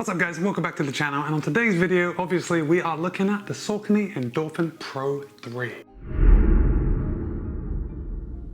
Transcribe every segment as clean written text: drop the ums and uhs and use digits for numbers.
What's up guys, welcome back to the channel, and on today's video obviously we are looking at the Saucony Endorphin Pro 3.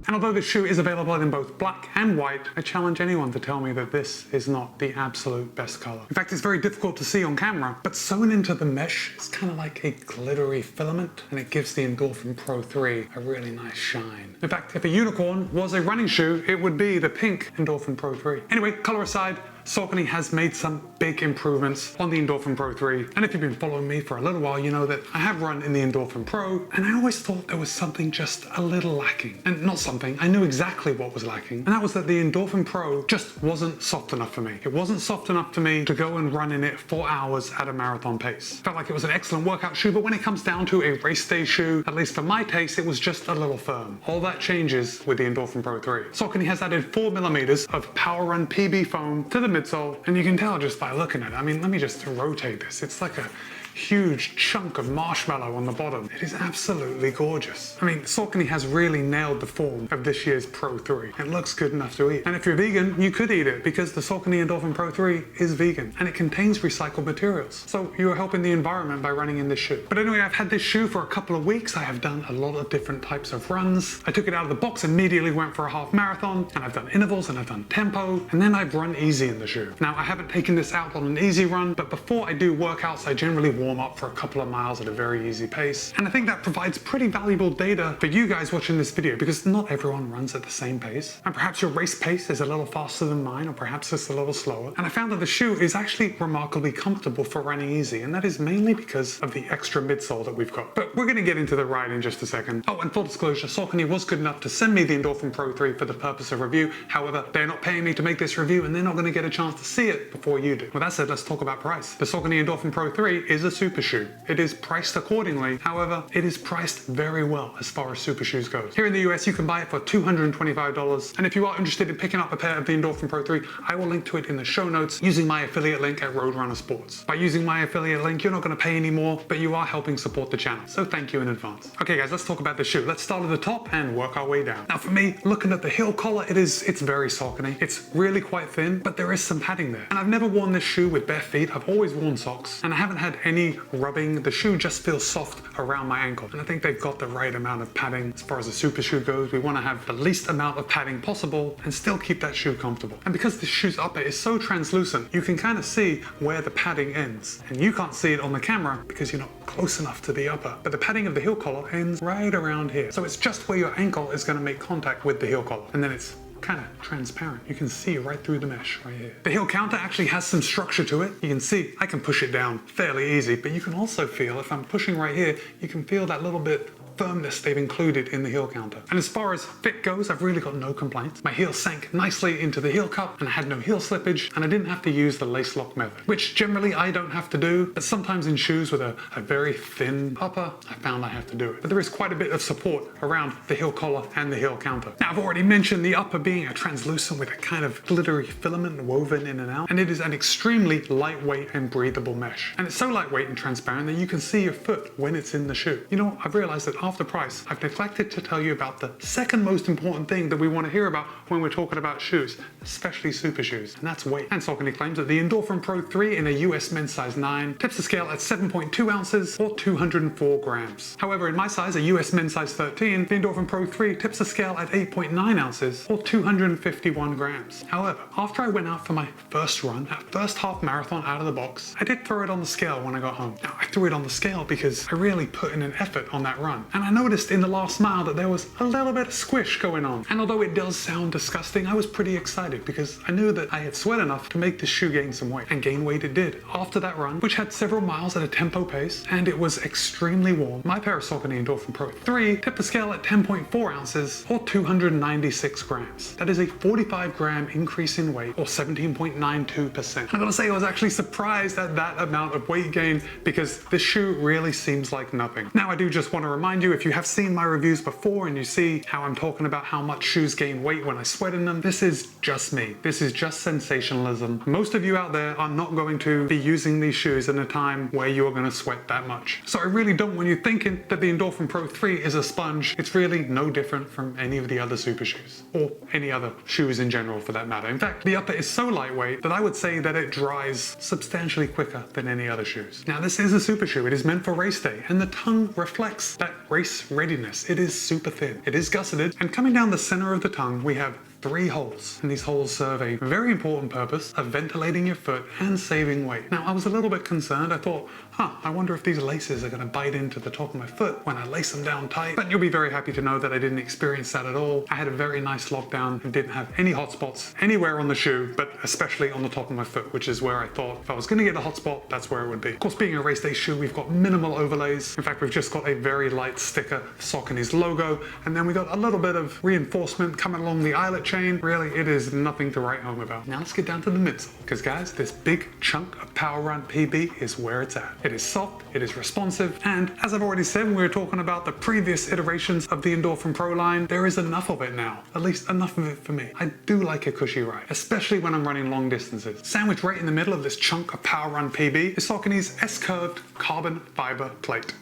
And although this shoe is available in both black and white, I challenge anyone to tell me that this is not the absolute best color. In fact, it's very difficult to see on camera, but sewn into the mesh, it's kind of like a glittery filament, and it gives the Endorphin Pro 3 a really nice shine. In fact, if a unicorn was a running shoe, it would be the pink Endorphin Pro 3. Anyway, color aside, Saucony has made some big improvements on the Endorphin Pro 3, and if you've been following me for a little while, you know that I have run in the Endorphin Pro, and I always thought there was something just a little lacking. And not something, I knew exactly what was lacking, and that was that the Endorphin Pro just wasn't soft enough for me. It wasn't soft enough for me to go and run in it 4 hours at a marathon pace. Felt like it was an excellent workout shoe, but when it comes down to a race day shoe, at least for my taste, it was just a little firm. All that changes with the Endorphin Pro 3. Saucony has added 4mm of Power Run PB foam to the midsole, and you can tell just by looking at it. I mean, let me just rotate this. It's like a huge chunk of marshmallow on the bottom. It is absolutely gorgeous. I mean, Saucony has really nailed the form of this year's Pro 3. It looks good enough to eat. And if you're vegan, you could eat it because the Saucony Endorphin Pro 3 is vegan and it contains recycled materials. So you are helping the environment by running in this shoe. But anyway, I've had this shoe for a couple of weeks. I have done a lot of different types of runs. I took it out of the box, immediately went for a half marathon, and I've done intervals and I've done tempo, and then I've run easy in the shoe. Now, I haven't taken this out on an easy run, but before I do workouts, I generally warm up for a couple of miles at a very easy pace. And I think that provides pretty valuable data for you guys watching this video, because not everyone runs at the same pace. And perhaps your race pace is a little faster than mine, or perhaps it's a little slower. And I found that the shoe is actually remarkably comfortable for running easy, and that is mainly because of the extra midsole that we've got. But we're gonna get into the ride in just a second. Oh, and full disclosure, Saucony was good enough to send me the Endorphin Pro 3 for the purpose of review. However, they're not paying me to make this review, and they're not gonna get a chance to see it before you do. With that said, let's talk about price. The Saucony Endorphin Pro 3 is a super shoe. It is priced accordingly. However, it is priced very well as far as super shoes goes. Here in the US, you can buy it for $225. And if you are interested in picking up a pair of the Endorphin Pro 3, I will link to it in the show notes using my affiliate link at Roadrunner Sports. By using my affiliate link, you're not going to pay any more, but you are helping support the channel. So thank you in advance. Okay guys, let's talk about the shoe. Let's start at the top and work our way down. Now for me, looking at the heel collar, it's very Saucony. It's really quite thin, but there is some padding there. And I've never worn this shoe with bare feet. I've always worn socks, and I haven't had any rubbing. The shoe just feels soft around my ankle, and I think they've got the right amount of padding. As far as a super shoe goes, we want to have the least amount of padding possible and still keep that shoe comfortable. And because this shoe's upper is so translucent, you can kind of see where the padding ends, and you can't see it on the camera because you're not close enough to the upper, but the padding of the heel collar ends right around here, so it's just where your ankle is going to make contact with the heel collar, and then it's kind of transparent. You can see right through the mesh right here. The heel counter actually has some structure to it. You can see I can push it down fairly easy, but you can also feel, if I'm pushing right here, you can feel that little bit firmness they've included in the heel counter. And as far as fit goes, I've really got no complaints. My heel sank nicely into the heel cup, and I had no heel slippage, and I didn't have to use the lace lock method, which generally I don't have to do, but sometimes in shoes with a very thin upper, I found I have to do it. But there is quite a bit of support around the heel collar and the heel counter. Now, I've already mentioned the upper being a translucent with a kind of glittery filament woven in and out, and it is an extremely lightweight and breathable mesh. And it's so lightweight and transparent that you can see your foot when it's in the shoe. You know, I've realized that half the price, I've neglected to tell you about the second most important thing that we want to hear about when we're talking about shoes, especially super shoes, and that's weight. And Saucony claims that the Endorphin Pro 3 in a US men's size 9 tips the scale at 7.2 ounces or 204 grams. However, in my size, a US men's size 13, the Endorphin Pro 3 tips the scale at 8.9 ounces or 251 grams. However, after I went out for my first run, that first half marathon out of the box, I did throw it on the scale when I got home. Now, I threw it on the scale because I really put in an effort on that run. And I noticed in the last mile that there was a little bit of squish going on. And although it does sound disgusting, I was pretty excited because I knew that I had sweat enough to make this shoe gain some weight. And gain weight it did. After that run, which had several miles at a tempo pace, and it was extremely warm, my pair of Saucony Endorphin Pro 3 tipped the scale at 10.4 ounces or 296 grams. That is a 45 gram increase in weight or 17.92%. I gotta say, I was actually surprised at that amount of weight gain because this shoe really seems like nothing. Now, I do just want to remind you you, if you have seen my reviews before and you see how I'm talking about how much shoes gain weight when I sweat in them, this is just me. This is just sensationalism. Most of you out there are not going to be using these shoes in a time where you are going to sweat that much. So I really don't want you thinking that the Endorphin Pro 3 is a sponge. It's really no different from any of the other super shoes, or any other shoes in general for that matter. In fact, the upper is so lightweight that I would say that it dries substantially quicker than any other shoes. Now this is a super shoe. It is meant for race day, and the tongue reflects that race readiness. It is super thin. It is gusseted, and coming down the center of the tongue, we have 3 holes, and these holes serve a very important purpose of ventilating your foot and saving weight. Now I was a little bit concerned. I thought, I wonder if these laces are going to bite into the top of my foot when I lace them down tight. But you'll be very happy to know that I didn't experience that at all. I had a very nice lockdown and didn't have any hot spots anywhere on the shoe, but especially on the top of my foot, which is where I thought if I was going to get a hot spot, that's where it would be. Of course, being a race day shoe, we've got minimal overlays. In fact, we've just got a very light sticker, Saucony's logo, and then we got a little bit of reinforcement coming along the eyelet chain. Really, it is nothing to write home about. Now let's get down to the midsole, because guys, this big chunk of Power Run PB is where it's at. It is soft, it is responsive, and as I've already said when we were talking about the previous iterations of the Endorphin Pro line, there is enough of it now, at least enough of it for me. I do like a cushy ride, especially when I'm running long distances. Sandwiched right in the middle of this chunk of Power Run PB is Saucony's S-curved carbon fiber plate.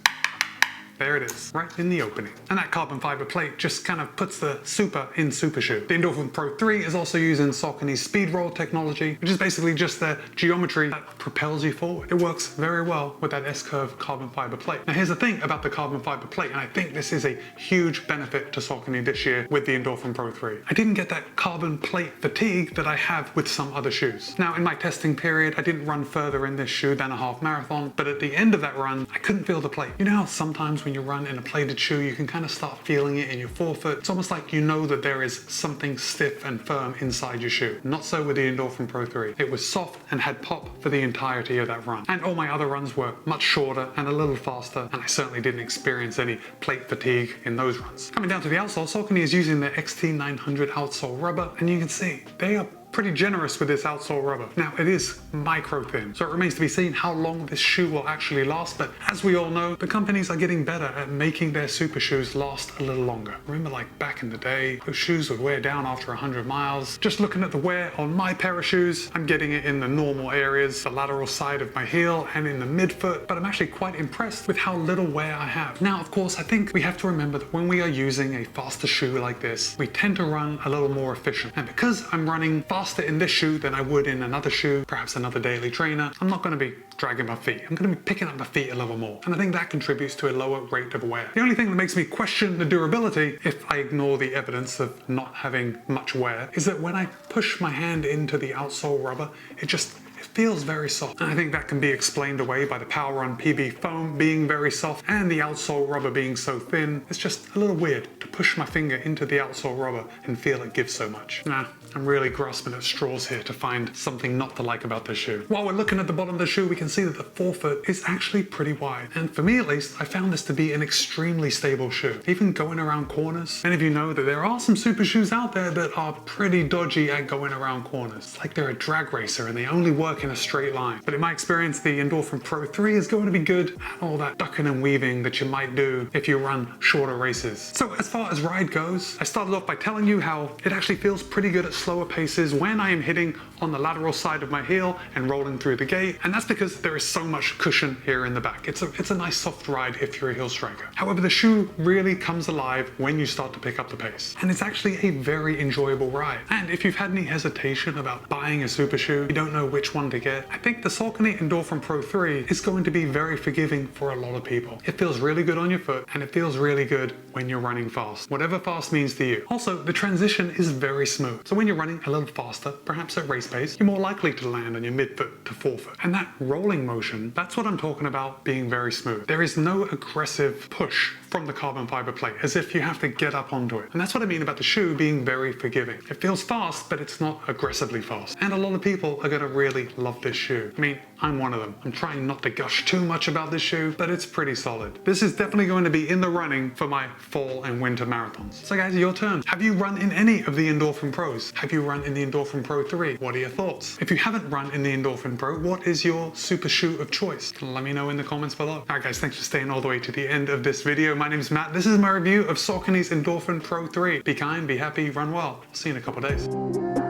There it is, right in the opening. And that carbon fiber plate just kind of puts the super in super shoe. The Endorphin Pro 3 is also using Saucony's speed roll technology, which is basically just the geometry that propels you forward. It works very well with that S-curve carbon fiber plate. Now here's the thing about the carbon fiber plate, and I think this is a huge benefit to Saucony this year with the Endorphin Pro 3. I didn't get that carbon plate fatigue that I have with some other shoes. Now in my testing period, I didn't run further in this shoe than a half marathon, but at the end of that run, I couldn't feel the plate. You know how sometimes when you run in a plated shoe, you can kind of start feeling it in your forefoot. It's almost like you know that there is something stiff and firm inside your shoe. Not so with the Endorphin Pro 3. It was soft and had pop for the entirety of that run. And all my other runs were much shorter and a little faster, and I certainly didn't experience any plate fatigue in those runs. Coming down to the outsole, Saucony is using the XT900 outsole rubber, and you can see they are pretty generous with this outsole rubber. Now it is micro thin, so it remains to be seen how long this shoe will actually last, but as we all know, the companies are getting better at making their super shoes last a little longer. Remember, like back in the day, those shoes would wear down after 100 miles. Just looking at the wear on my pair of shoes, I'm getting it in the normal areas, the lateral side of my heel and in the midfoot, but I'm actually quite impressed with how little wear I have. Now, of course, I think we have to remember that when we are using a faster shoe like this, we tend to run a little more efficient. And because I'm running faster in this shoe than I would in another shoe, perhaps another daily trainer, I'm not going to be dragging my feet. I'm going to be picking up my feet a little more. And I think that contributes to a lower rate of wear. The only thing that makes me question the durability, if I ignore the evidence of not having much wear, is that when I push my hand into the outsole rubber, it feels very soft. And I think that can be explained away by the Power Run PB foam being very soft and the outsole rubber being so thin. It's just a little weird to push my finger into the outsole rubber and feel it give so much. Nah, I'm really grasping at straws here to find something not to like about this shoe. While we're looking at the bottom of the shoe, we can see that the forefoot is actually pretty wide. And for me at least, I found this to be an extremely stable shoe. Even going around corners, many of you know that there are some super shoes out there that are pretty dodgy at going around corners. It's like they're a drag racer and they only work in a straight line. But in my experience, the Endorphin Pro 3 is going to be good at all that ducking and weaving that you might do if you run shorter races. So as far as ride goes, I started off by telling you how it actually feels pretty good at slower paces when I am hitting on the lateral side of my heel and rolling through the gate, and that's because there is so much cushion here in the back. It's a nice soft ride if you're a heel striker. However, the shoe really comes alive when you start to pick up the pace, and it's actually a very enjoyable ride. And if you've had any hesitation about buying a super shoe, you don't know which one to get, I think the Saucony Endorphin Pro 3 is going to be very forgiving for a lot of people. It feels really good on your foot, and it feels really good when you're running fast, whatever fast means to you. Also, the transition is very smooth, so when you're running a little faster, perhaps at race pace, you're more likely to land on your midfoot to forefoot. And that rolling motion, that's what I'm talking about being very smooth. There is no aggressive push from the carbon fiber plate, as if you have to get up onto it. And that's what I mean about the shoe being very forgiving. It feels fast, but it's not aggressively fast. And a lot of people are gonna really love this shoe. I mean, I'm one of them. I'm trying not to gush too much about this shoe, but it's pretty solid. This is definitely going to be in the running for my fall and winter marathons. So guys, your turn. Have you run in any of the Endorphin Pros? Have you run in the Endorphin Pro 3? What are your thoughts? If you haven't run in the Endorphin Pro, what is your super shoe of choice? Let me know in the comments below. Alright guys, thanks for staying all the way to the end of this video. My name is Matt. This is my review of Saucony's Endorphin Pro 3. Be kind, be happy, run well. I'll see you in a couple days.